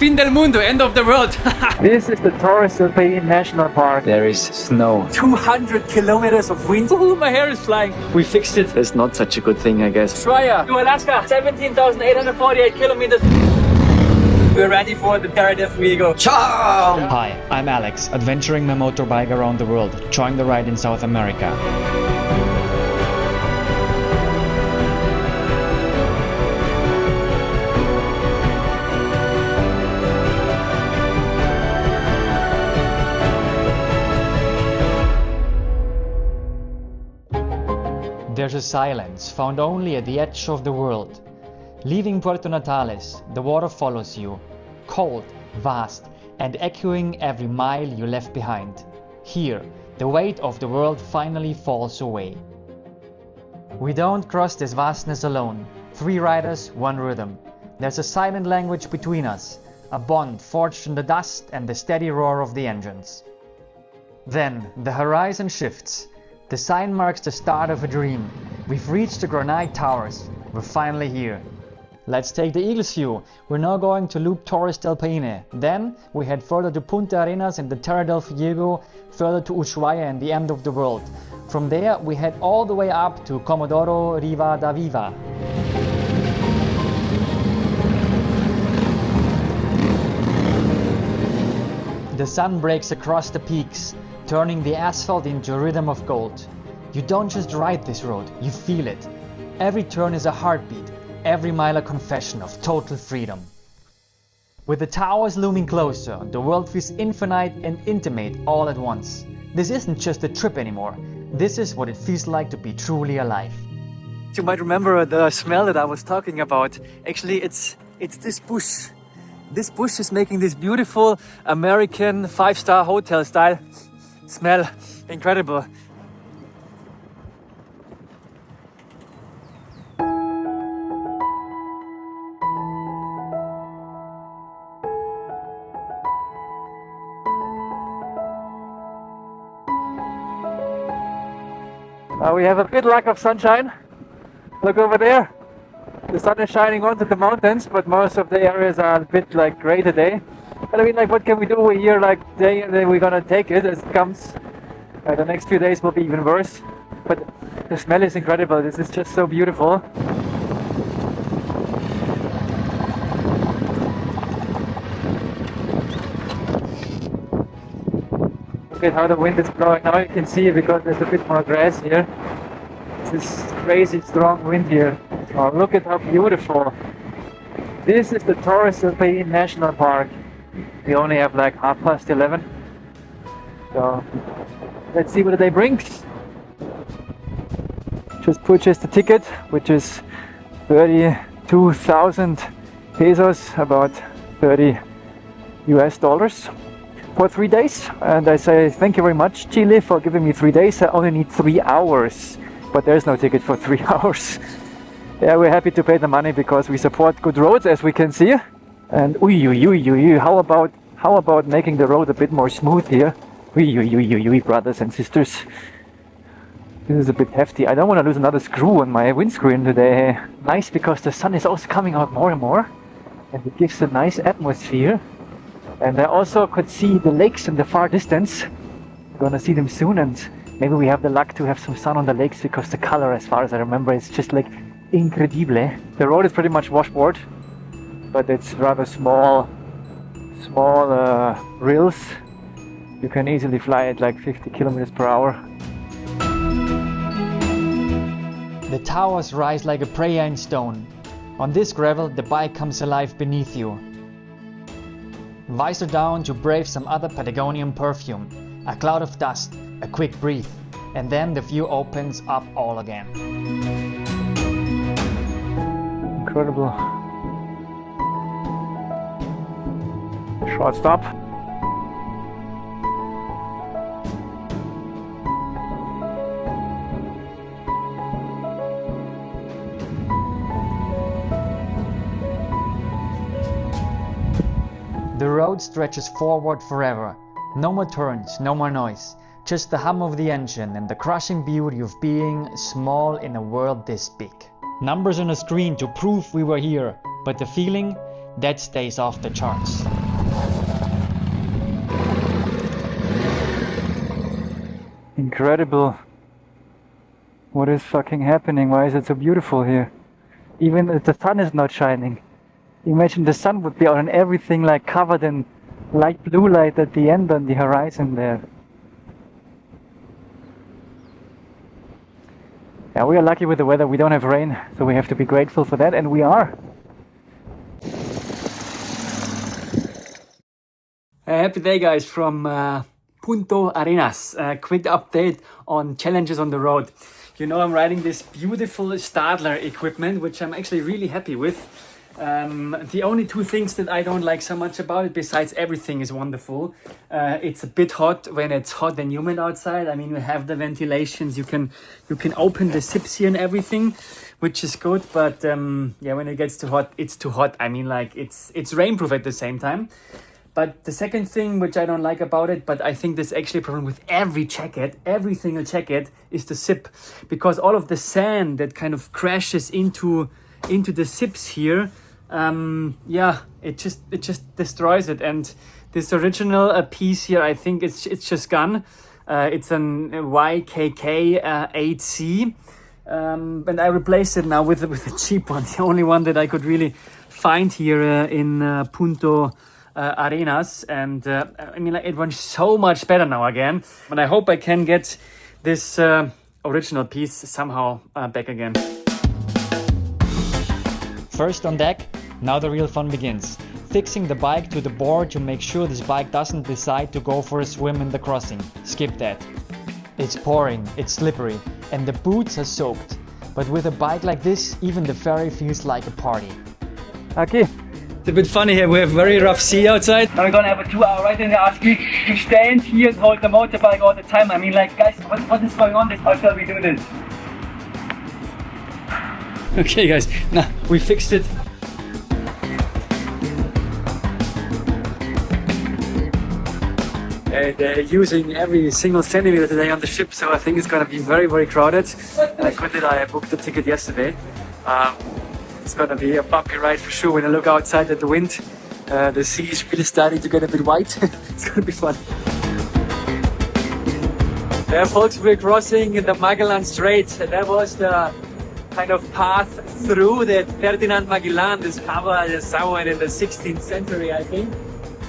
Fin del mundo, end of the world. This is the Torres del Paine National Park. There is snow. 200 kilometers of wind. Ooh, my hair is flying. We fixed it. That's not such a good thing, I guess. Ushuaia to Alaska, 17,848 kilometers. We're ready for the Tierra del Fuego. Ciao! Hi, I'm Alex, adventuring my motorbike around the world, trying the ride in South America. There's a silence found only at the edge of the world. Leaving Puerto Natales, the water follows you, cold, vast, and echoing every mile you left behind. Here, the weight of the world finally falls away. We don't cross this vastness alone. 3 riders, 1 rhythm. There's a silent language between us, a bond forged in the dust and the steady roar of the engines. Then, the horizon shifts. The sign marks the start of a dream. We've reached the granite towers. We're finally here. Let's take the Eagle's view. We're now going to loop Torres del Paine. Then we head further to Punta Arenas in the Tierra del Fuego, further to Ushuaia and the end of the world. From there we head all the way up to Comodoro Rivadavia. The sun breaks across the peaks, turning the asphalt into a rhythm of gold. You don't just ride this road, you feel it. Every turn is a heartbeat, every mile a confession of total freedom. With the towers looming closer, the world feels infinite and intimate all at once. This isn't just a trip anymore, this is what it feels like to be truly alive. You might remember the smell that I was talking about. Actually, it's this bush. This bush is making this beautiful American 5-star hotel style smell. Incredible. We have a bit lack of sunshine. Look over there. The sun is shining onto the mountains, but most of the areas are a bit like grey today. But I mean, like, what can we do? We're here like day and then we're gonna take it as it comes. The next few days will be even worse. But the smell is incredible. This is just so beautiful. Look at how the wind is blowing. Now you can see because there's a bit more grass here. This crazy strong wind here. Oh, look at how beautiful. This is the Torres del Paine National Park. We only have like 11:30. So let's see what the day brings. Just purchased the ticket, which is 32,000 pesos, about $30 US, for 3 days. And I say thank you very much, Chile, for giving me 3 days. I only need 3 hours, but there's no ticket for 3 hours. Yeah, we're happy to pay the money because we support good roads, as we can see. And how about making the road a bit more smooth here? Brothers and sisters. This is a bit hefty. I don't want to lose another screw on my windscreen today. Nice, because the sun is also coming out more and more, and it gives a nice atmosphere. And I also could see the lakes in the far distance. We're gonna see them soon, and maybe we have the luck to have some sun on the lakes, because the color, as far as I remember, is just like incredible. The road is pretty much washboard, but it's rather small rills. You can easily fly at like 50 kilometers per hour. The towers rise like a prayer in stone. On this gravel, the bike comes alive beneath you. Visor down to brave some other Patagonian perfume. A cloud of dust, a quick breath, and then the view opens up all again. Incredible. Short stop. The road stretches forward forever. No more turns, no more noise. Just the hum of the engine and the crushing beauty of being small in a world this big. Numbers on a screen to prove we were here, but the feeling, that stays off the charts. Incredible. What is fucking happening? Why is it so beautiful here? Even if the sun is not shining. Imagine the sun would be out and everything like covered in light blue light at the end on the horizon there. Yeah, we are lucky with the weather. We don't have rain, so we have to be grateful for that, and we are. Happy day, guys, from Punta Arenas. Quick update on challenges on the road. You know, I'm riding this beautiful Stadler equipment, which I'm actually really happy with. The only two things that I don't like so much about it, besides everything is wonderful, it's a bit hot when it's hot and humid outside. I mean, we have the ventilations, you can open the zips here and everything, which is good. But yeah, when it gets too hot, it's too hot. I mean, like it's rainproof at the same time. But the second thing which I don't like about it, but I think this is actually a problem with every jacket, every single jacket, is the zip, because all of the sand that kind of crashes into the zips here, yeah, it just destroys it. And this original piece here, I think it's just gone. It's an YKK 8C, and I replaced it now with a cheap one, the only one that I could really find here in Punta Arenas. And I mean, like, it runs so much better now again, but I hope I can get this original piece somehow back again. First on deck, now the real fun begins. Fixing the bike to the board to make sure this bike doesn't decide to go for a swim in the crossing. Skip that. It's pouring, it's slippery, and the boots are soaked. But with a bike like this, even the ferry feels like a party. Okay. It's a bit funny here, we have very rough sea outside. Now we're gonna have a 2-hour ride and they ask me to stand here and hold the motorbike all the time. I mean, like, guys, what is going on? How shall we do this? Okay, guys, now we fixed it. And using every single centimeter today on the ship, so I think it's gonna be very, very crowded. I booked the ticket yesterday. It's gonna be a bumpy ride for sure. When I look outside at the wind, the sea is really starting to get a bit white. It's gonna be fun. Yeah, folks, we're crossing the Magellan Strait. That was the kind of path through that Ferdinand Magellan discovered somewhere in the 16th century, I think.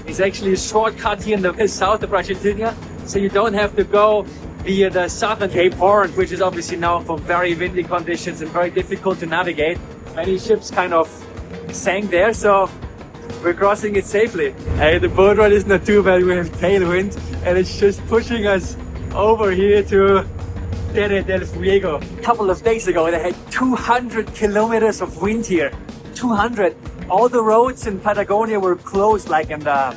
It's actually a shortcut here in the south of Argentina, so you don't have to go via the southern Cape Horn, which is obviously known for very windy conditions and very difficult to navigate. Many ships kind of sank there, so we're crossing it safely. Hey, the boat ride is not too bad. We have tailwind and it's just pushing us over here to Tierra del Fuego. A couple of days ago, they had 200 kilometers of wind here. 200. All the roads in Patagonia were closed, like in the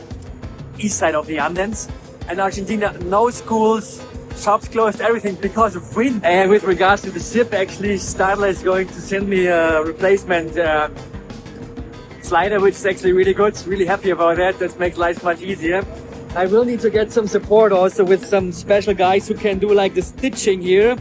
east side of the Andes. And Argentina, no schools, shops closed, everything because of wind. And with regards to the zip, actually, Stadler is going to send me a replacement slider, which is actually really good. Really happy about that. That makes life much easier. I will need to get some support also with some special guys who can do like the stitching here,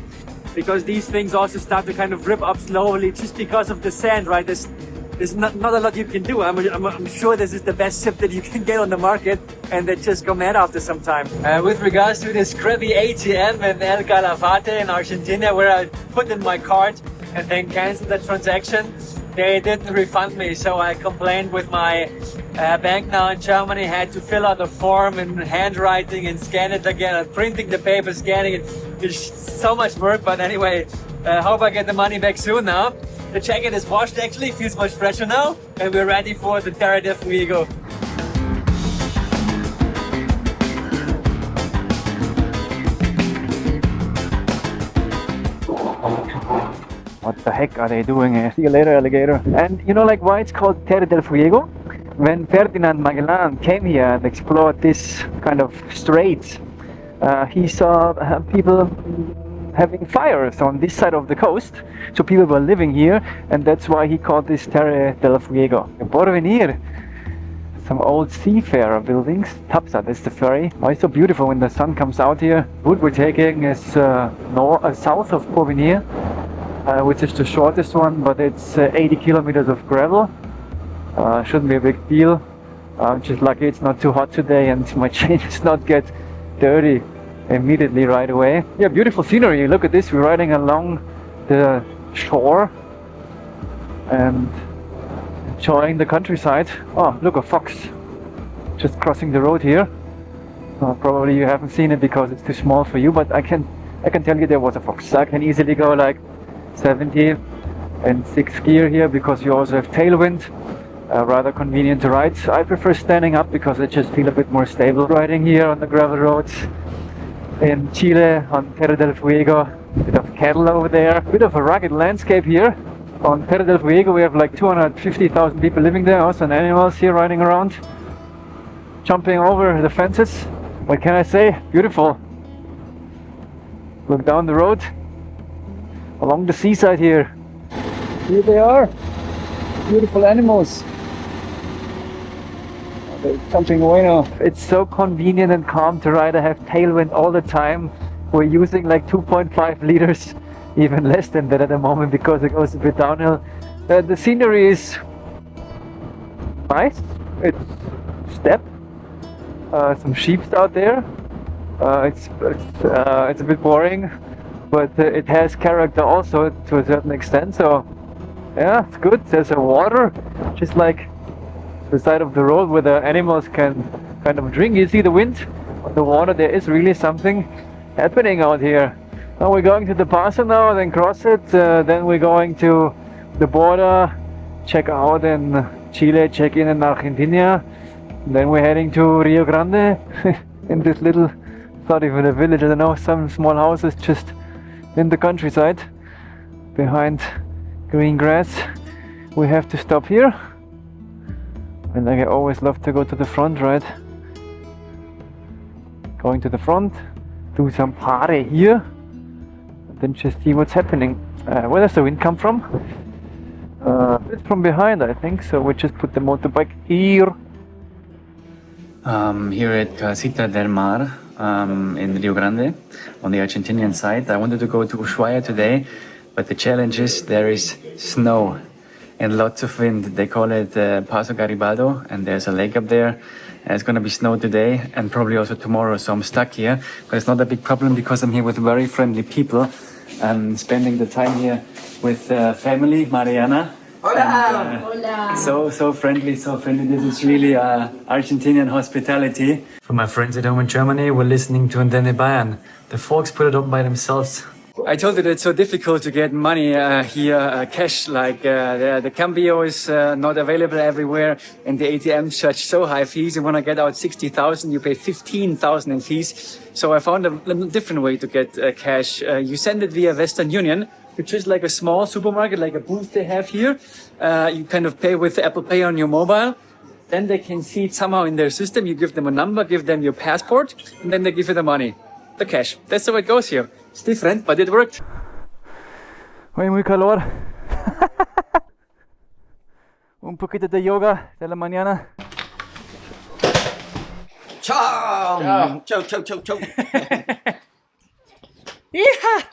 because these things also start to kind of rip up slowly just because of the sand, right? There's not a lot you can do. I'm sure this is the best zip that you can get on the market, and they just go mad after some time. With regards to this crappy ATM in El Calafate in Argentina, where I put in my card and then canceled the transaction, they didn't refund me, so I complained with my bank now in Germany, had to fill out a form in handwriting and scan it again, and printing the paper, scanning it. It's so much work, but anyway, hope I get the money back soon now. The jacket is washed actually, feels much fresher now, and we're ready for the Tierra del Fuego. What the heck are they doing here? See you later, alligator. And you know, like, why it's called Tierra del Fuego? When Ferdinand Magellan came here and explored this kind of strait, he saw people having fires on this side of the coast, so people were living here, and that's why he called this Tierra del Fuego. Porvenir, some old seafarer buildings. Tapsa, that's the ferry. Oh, it's so beautiful when the sun comes out here. Route we're taking is south of Porvenir, which is the shortest one, but it's 80 kilometers of gravel. Shouldn't be a big deal. I'm just lucky it's not too hot today and my chain does not get dirty immediately right away. Yeah, beautiful scenery. Look at this. We're riding along the shore and enjoying the countryside. Oh, look, a fox just crossing the road here. Probably you haven't seen it because it's too small for you, but I can tell you there was a fox. I can easily go like 70 in 6th gear here because you also have tailwind. Rather convenient to ride. I prefer standing up because I just feel a bit more stable riding here on the gravel roads in Chile on Tierra del Fuego. Bit of cattle over there, bit of a rugged landscape here. On Tierra del Fuego we have like 250,000 people living there, also animals here riding around, jumping over the fences. What can I say? Beautiful. Look down the road along the seaside here. Here they are, beautiful animals. They're jumping away now. It's so convenient and calm to ride. I have tailwind all the time. We're using like 2.5 liters, even less than that at the moment because it goes a bit downhill. The scenery is nice. It's steppe. Some sheep out there. It's a bit boring, but it has character also to a certain extent. So yeah, it's good. There's a water, just like the side of the road where the animals can kind of drink. You see the wind on the water. There is really something happening out here. Now we're going to the paso now, then cross it. Then we're going to the border, check out in Chile, check in Argentina. Then we're heading to Rio Grande in this little, not even a village, I don't know, some small houses just in the countryside behind green grass. We have to stop here. And I always love to go to the front, right? Going to the front, do some party here, and then just see what's happening. Where does the wind come from? It's from behind, I think, so we just put the motorbike here. Here at Casita del Mar in Rio Grande on the Argentinian side. I wanted to go to Ushuaia today, but the challenge is there is snow and lots of wind. They call it Paso Garibaldi, and there's a lake up there. And it's gonna be snow today and probably also tomorrow, so I'm stuck here. But it's not a big problem because I'm here with very friendly people. I'm spending the time here with family, Mariana. Hola! And, Hola! So friendly. This is really Argentinian hospitality. For my friends at home in Germany, we're listening to Antenne Bayern. The folks put it up by themselves. I told you that it's so difficult to get money here, cash, like the cambio is not available everywhere and the ATMs charge so high fees. You want to get out 60,000, you pay 15,000 in fees. So I found a different way to get cash. You send it via Western Union, which is like a small supermarket, like a booth they have here. You kind of pay with Apple Pay on your mobile. Then they can see it somehow in their system. You give them a number, give them your passport, and then they give you the money, the cash. That's how it goes here. It's different, but it worked. Hoy muy calor. Un poquito de yoga de la mañana. Ciao! Ciao, ciao, ciao, ciao! Yeah.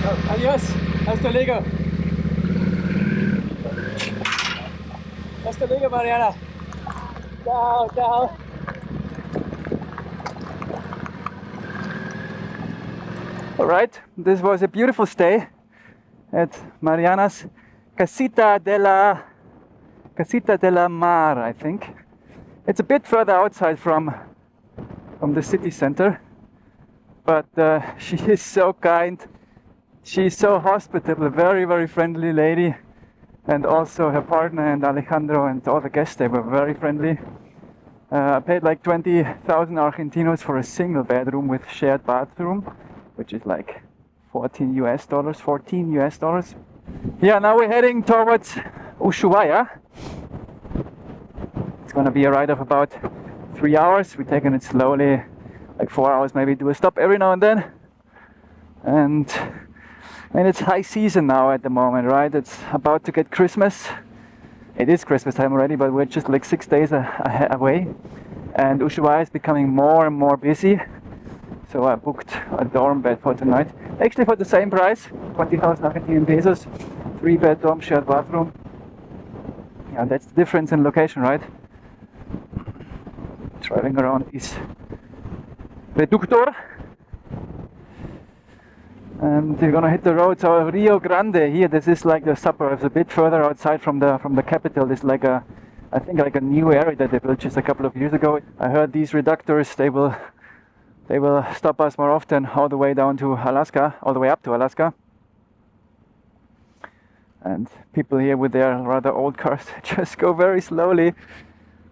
Oh, adiós. Hasta luego. Hasta luego, Mariana. Ciao, ciao. All right, this was a beautiful stay at Mariana's Casita de la Mar, I think. It's a bit further outside from the city center, but she is so kind. She's so hospitable, a very, very friendly lady, and also her partner and Alejandro and all the guests, they were very friendly. I paid like 20,000 Argentinos for a single bedroom with shared bathroom, which is like $14 US. Yeah, now we're heading towards Ushuaia. It's gonna be a ride of about 3 hours. We're taking it slowly, like 4 hours maybe, do a stop every now and then. And it's high season now at the moment, right? It's about to get Christmas. It is Christmas time already, but we're just like 6 days away. And Ushuaia is becoming more and more busy. So I booked a dorm bed for tonight. Actually for the same price, 20,000 Argentinian pesos. 3-bed dorm, shared bathroom. Yeah, that's the difference in location, right? Driving around this reductor. And we're gonna hit the road. So Rio Grande here, this is like the suburbs, a bit further outside from the capital. This is like I think like a new area that they built just a couple of years ago. I heard these reductors, they will stop us more often all the way down to Alaska, all the way up to Alaska. And people here with their rather old cars just go very slowly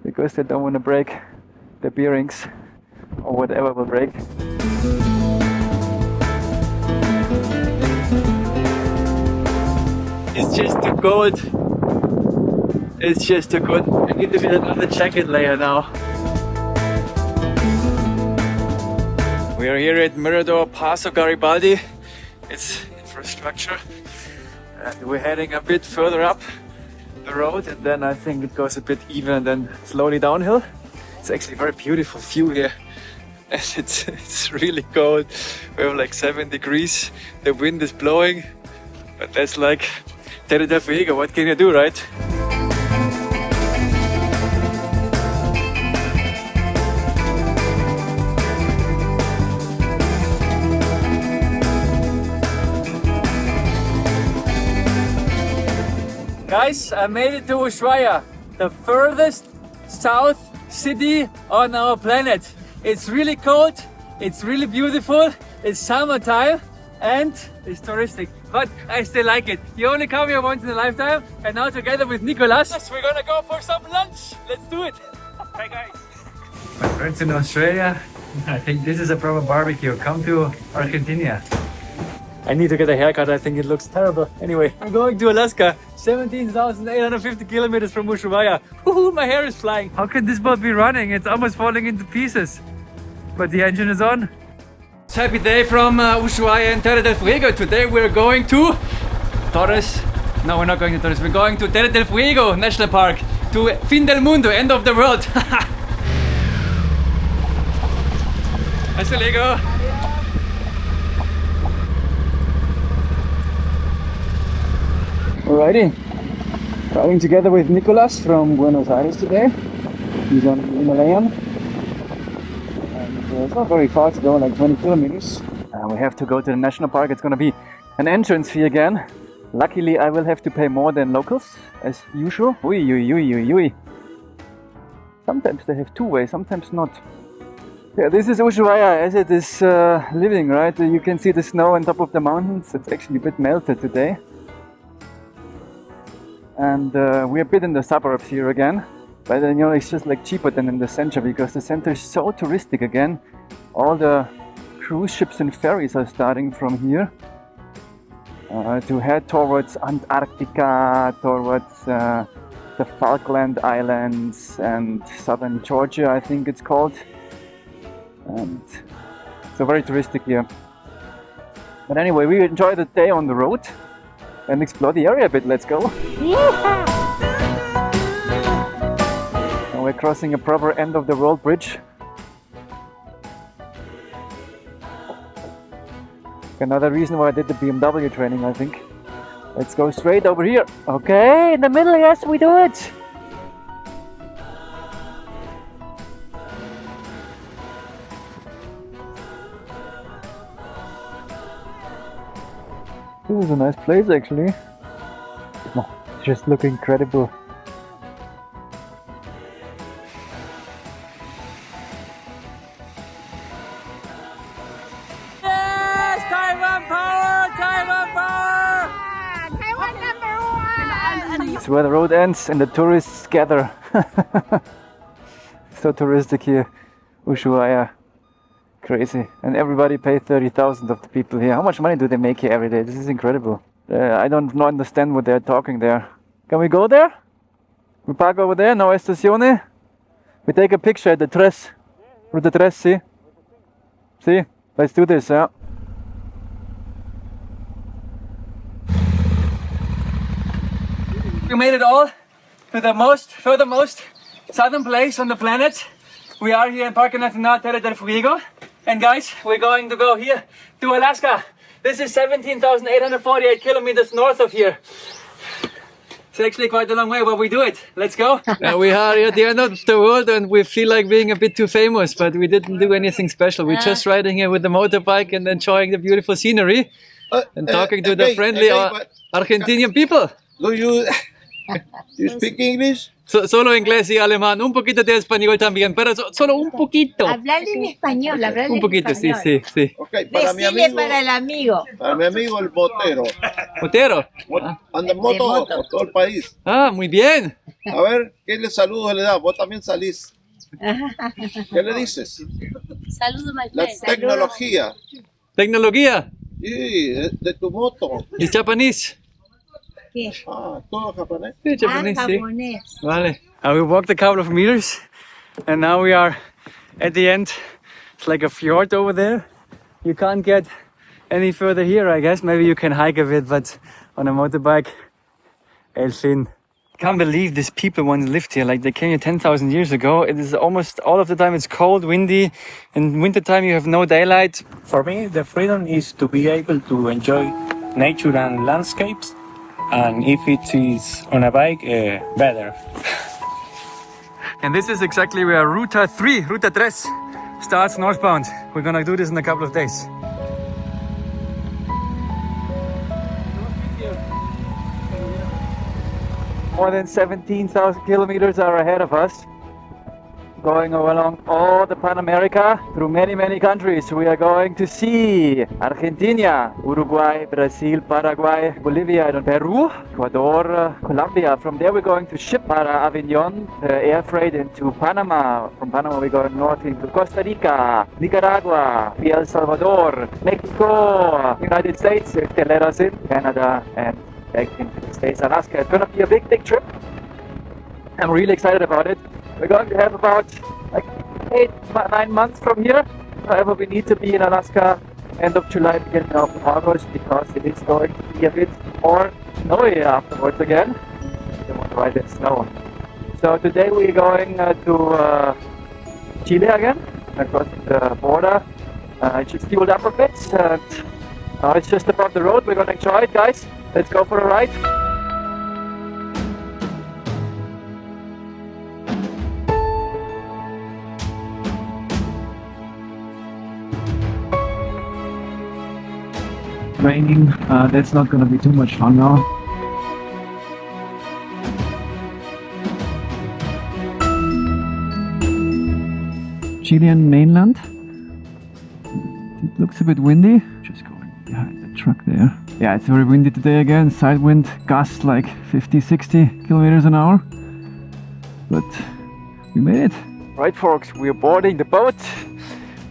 because they don't want to break the bearings or whatever will break. It's just too cold. It's just too cold. I need to get another jacket layer now. We are here at Mirador Paso Garibaldi. It's infrastructure. And we're heading a bit further up the road, and then I think it goes a bit even and then slowly downhill. It's actually a very beautiful view here. And it's really cold. We have like 7 degrees. The wind is blowing. But that's like Tierra del Fuego. What can you do, right? Guys, I made it to Ushuaia, the furthest south city on our planet. It's really cold, it's really beautiful, it's summertime and it's touristic. But I still like it. You only come here once in a lifetime, and now together with Nicolas, we're gonna go for some lunch. Let's do it. Bye guys. My friends in Australia, I think this is a proper barbecue. Come to Argentina. I need to get a haircut, I think it looks terrible. Anyway, I'm going to Alaska, 17,850 kilometers from Ushuaia. Woohoo, my hair is flying. How can this boat be running? It's almost falling into pieces. But the engine is on. It's a happy day from Ushuaia and Tierra del Fuego. Today we're going to Torres. No, we're not going to Torres. We're going to Tierra del Fuego National Park. To Fin del Mundo, end of the world. Hasta luego. Alrighty, driving together with Nicolas from Buenos Aires today. He's on the Himalayan. And it's not very far to go, like 20 kilometers. We have to go to the national park. It's gonna be an entrance fee again. Luckily, I will have to pay more than locals, as usual. Ui. Sometimes they have 2 ways, sometimes not. Yeah, this is Ushuaia as it is living, right? You can see the snow on top of the mountains. It's actually a bit melted today. And we're a bit in the suburbs here again, but you know, it's just like cheaper than in the center because the center is so touristic again. All the cruise ships and ferries are starting from here to head towards Antarctica, towards the Falkland Islands and southern Georgia, I think it's called. And so very touristic here. But anyway, we enjoy the day on the road and explore the area a bit. Let's go. Now we're crossing a proper end of the world bridge. Another reason why I did the BMW training, I think. Let's go straight over here. Okay, in the middle, yes, we do it. This is a nice place actually. Oh, just look incredible. Yes! Taiwan power! Taiwan power! Taiwan #1! It's where the road ends and the tourists gather. So touristic here, Ushuaia. Crazy. And everybody pays 30,000 of the people here. How much money do they make here every day? This is incredible. I don't understand what they're talking there. Can we go there? We park over there, no estazione. We take a picture at the Tres. Route 3, see? See? Let's do this, yeah. We made it all to the furthermost southern place on the planet. We are here in Parque Nacional Tierra del Fuego. And guys, we're going to go here to Alaska. This is 17,848 kilometers north of here. It's actually quite a long way, but we do it. Let's go. We are at the end of the world and we feel like being a bit too famous, but we didn't do anything special. We're just riding here with the motorbike and enjoying the beautiful scenery and talking to the friendly Argentinian people. Do you speak English? Solo inglés y alemán, un poquito de español también, pero solo un poquito. Hablar en español, hablar en Un poquito, sí, sí, sí. Okay, para mi Decirle amigo, para el amigo. para mi amigo el motero. Motero. Anda en moto por todo el país. Ah, muy bien. A ver, ¿qué le saludos le da? Vos también salís. ¿Qué le dices? Saludos, my La friend. tecnología. Tecnología. Sí, de tu moto. Y japonés. ¿Qué? Ah, todo japonés. Sí, japonés, sí. Japonés. Vale. We walked a couple of meters and now we are at the end. It's like a fjord over there. You can't get any further here, I guess. Maybe you can hike a bit, but on a motorbike, el fin. Can't believe these people once lived here. Like they came here 10,000 years ago. It is almost all of the time it's cold, windy. In wintertime you have no daylight. For me, the freedom is to be able to enjoy nature and landscapes, and if it is on a bike, better. And this is exactly where Ruta 3 starts northbound. We're gonna do this in a couple of days. More than 17,000 kilometers are ahead of us. Going along all the Panamericana through many countries. We are going to see Argentina, Uruguay, Brazil, Paraguay, Bolivia, and Peru, Ecuador, Colombia. From there we're going to ship para Avignon, air freight into Panama. From Panama we're going north into Costa Rica, Nicaragua, El Salvador, Mexico, United States, if they let us in, Canada, and back into the States, Alaska. It's gonna be a big trip. I'm really excited about it. We're going to have about like 8-9 months from here. However, we need to be in Alaska end of July, beginning of August, because it is going to be a bit more snowy afterwards again. Don't want to ride in snow. So today we're going to Chile again, across the border. It just fueled up a bit, and now it's just above the road. We're going to enjoy it, guys. Let's go for a ride. Raining, that's not gonna be too much fun now. Chilean mainland. It looks a bit windy. Just going behind the truck there. Yeah, it's very windy today again. Side wind gusts like 50-60 kilometers an hour. But we made it. Right, folks, we're boarding the boat.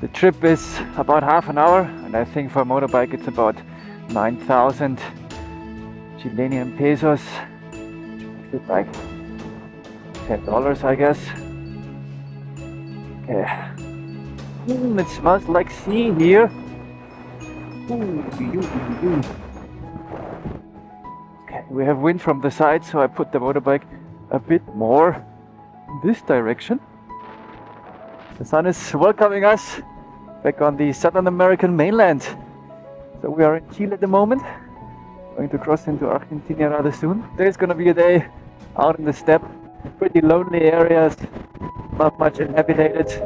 The trip is about half an hour, and I think for a motorbike it's about 9,000 Chilean pesos, which is like $10, I guess. Okay. It smells like sea here. Okay, we have wind from the side, so I put the motorbike a bit more in this direction. The sun is welcoming us back on the Southern American mainland. So we are in Chile at the moment, going to cross into Argentina rather soon. Today's gonna be a day out in the steppe, pretty lonely areas, not much inhabited.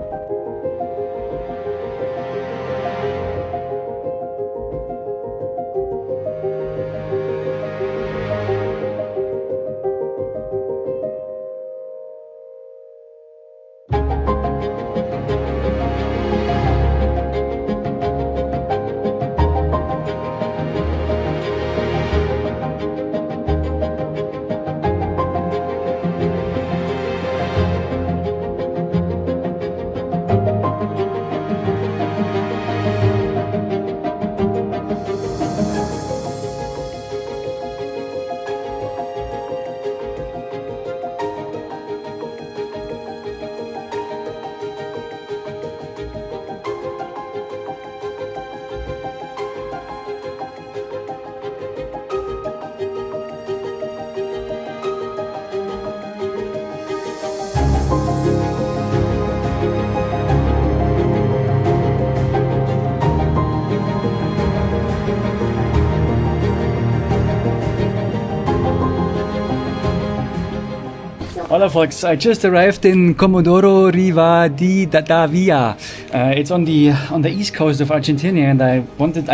Hola folks, I just arrived in Comodoro Rivadavia. It's on the east coast of Argentina, and I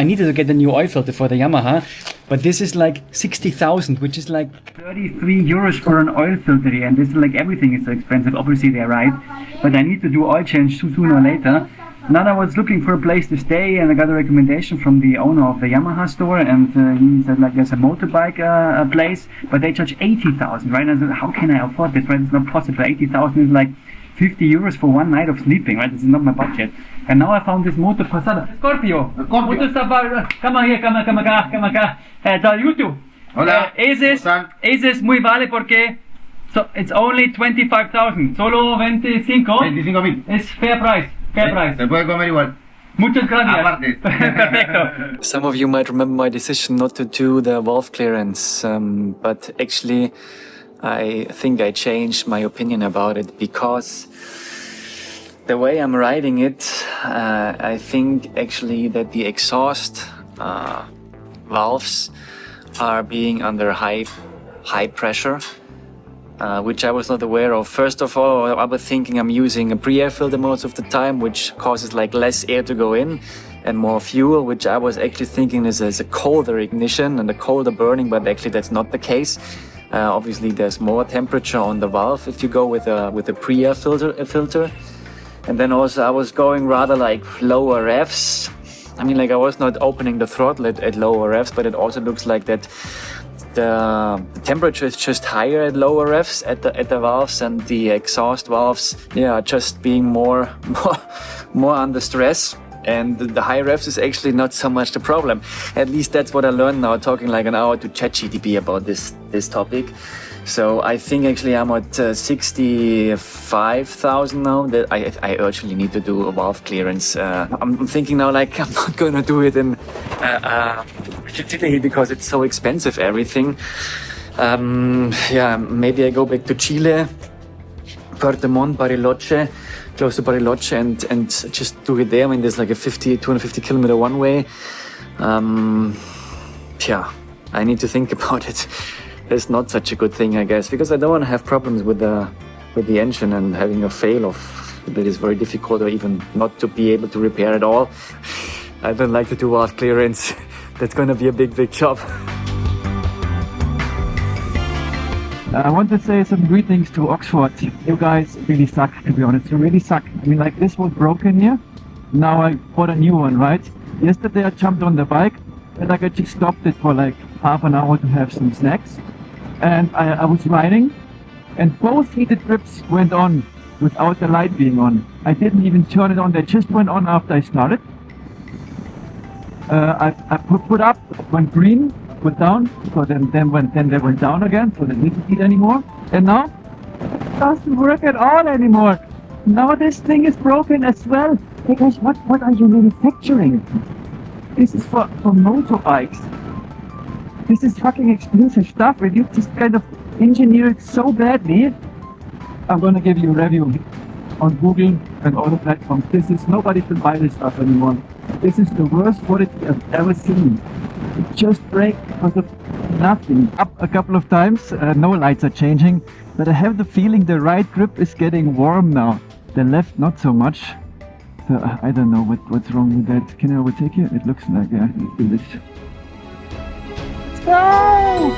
needed to get a new oil filter for the Yamaha, but this is like 60,000, which is like 33 euros for an oil filter here, and this is like everything is so expensive. Obviously they're right, but I need to do oil change sooner or later. Now I was looking for a place to stay, and I got a recommendation from the owner of the Yamaha store, and he said like there's a motorbike place, but they charge 80,000, right? And I said, how can I afford this, right? It's not possible. 80,000 is like 50 euros for one night of sleeping, right? This is not my budget. And now I found this motor Passada. Scorpio. Motor Safari. Come acá. Tell you too. Hola. Ese muy vale porque it's only 25,000. Solo 25,000. Es fair price. Se puede comer igual. Muchas gracias. Aparte. Perfecto. Some of you might remember my decision not to do the valve clearance, but actually I think I changed my opinion about it because the way I'm riding it, I think actually that the exhaust valves are being under high pressure. Which I was not aware of. First of all, I was thinking I'm using a pre-air filter most of the time, which causes like less air to go in and more fuel, which I was actually thinking is a colder ignition and a colder burning, but actually that's not the case. Obviously there's more temperature on the valve if you go with a pre-air filter. And then also I was going rather like lower revs. I mean, like I was not opening the throttle at lower revs, but it also looks like that the temperature is just higher at lower revs at the valves, and the exhaust valves, are just being more under stress. And the high revs is actually not so much the problem. At least that's what I learned now, talking like an hour to ChatGPT about this topic. So I think actually I'm at 65,000 now. That I urgently need to do a valve clearance. I'm thinking now like I'm not gonna do it in Chile because it's so expensive, everything. Maybe I go back to Chile, Puerto Montt, Bariloche, close to Bariloche, and just do it there. I mean, there's like a 250 kilometer one way. I need to think about it. It's not such a good thing, I guess, because I don't want to have problems with the engine and having a fail off that is very difficult, or even not to be able to repair at all. I don't like to do valve clearance. That's going to be a big job. I want to say some greetings to Oxford. You guys really suck, to be honest. You really suck. I mean, like, this was broken here. Now I bought a new one, right? Yesterday I jumped on the bike and like I just stopped it for like half an hour to have some snacks. And I was riding, and both heated grips went on without the light being on. I didn't even turn it on, they just went on after I started. I put up, went green, put down, so then they went down again, so they didn't heat anymore. And now it doesn't work at all anymore. Now this thing is broken as well. Hey guys, what are you manufacturing? This is for motorbikes. This is fucking expensive stuff, and you just kind of engineer it so badly. I'm gonna give you a review on Google and all the platforms. Nobody can buy this stuff anymore. This is the worst quality I've ever seen. It just breaks because of nothing. Up a couple of times, no lights are changing, but I have the feeling the right grip is getting warm now. The left not so much. So I don't know what's wrong with that. Can I overtake you? It looks like, yeah, let's do this. Go!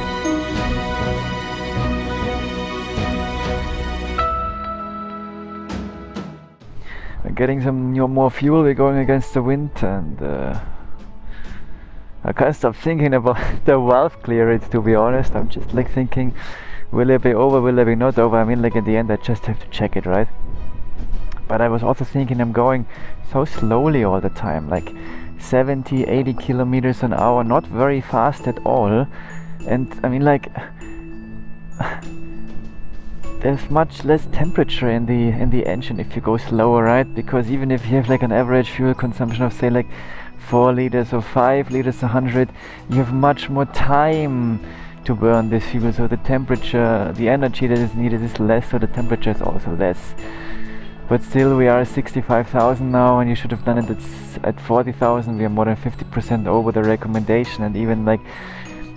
We're getting some more fuel. We're going against the wind, and I can't stop thinking about the valve clearance, to be honest. I'm just like thinking, will it be over, will it be not over? I mean, like in the end I just have to check it, right? But I was also thinking I'm going so slowly all the time, like 70, 80 kilometers an hour, not very fast at all. And I mean, like, there's much less temperature in the engine if you go slower, right? Because even if you have like an average fuel consumption of say like 4 liters or 5 liters 100, you have much more time to burn this fuel, so the temperature, the energy that is needed is less, so the temperature is also less. But still, we are 65,000 now, and you should have done it at 40,000. We are more than 50% over the recommendation, and even like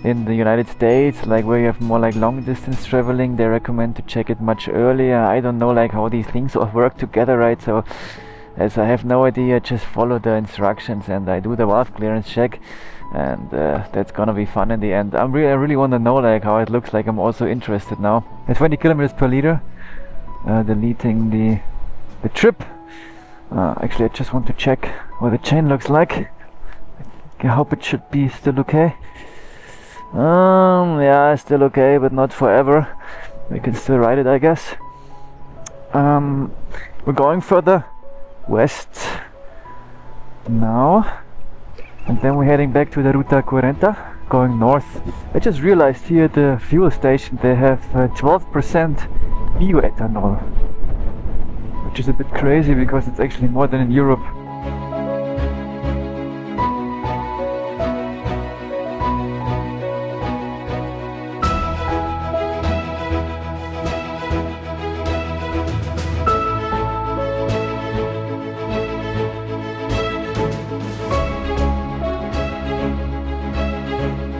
in the United States, like where you have more like long distance traveling, they recommend to check it much earlier. I don't know like how these things all work together, right? So as I have no idea, just follow the instructions and I do the valve clearance check, and that's gonna be fun in the end. I really want to know like how it looks like. I'm also interested now. At 20 kilometers per liter, deleting the trip. Actually, I just want to check what the chain looks like. I hope it should be still okay. Yeah, still okay, but not forever. We can still ride it, I guess. We're going further west now, and then we're heading back to the Ruta 40, going north. I just realized here at the fuel station they have 12% bioethanol, which is a bit crazy because it's actually more than in Europe.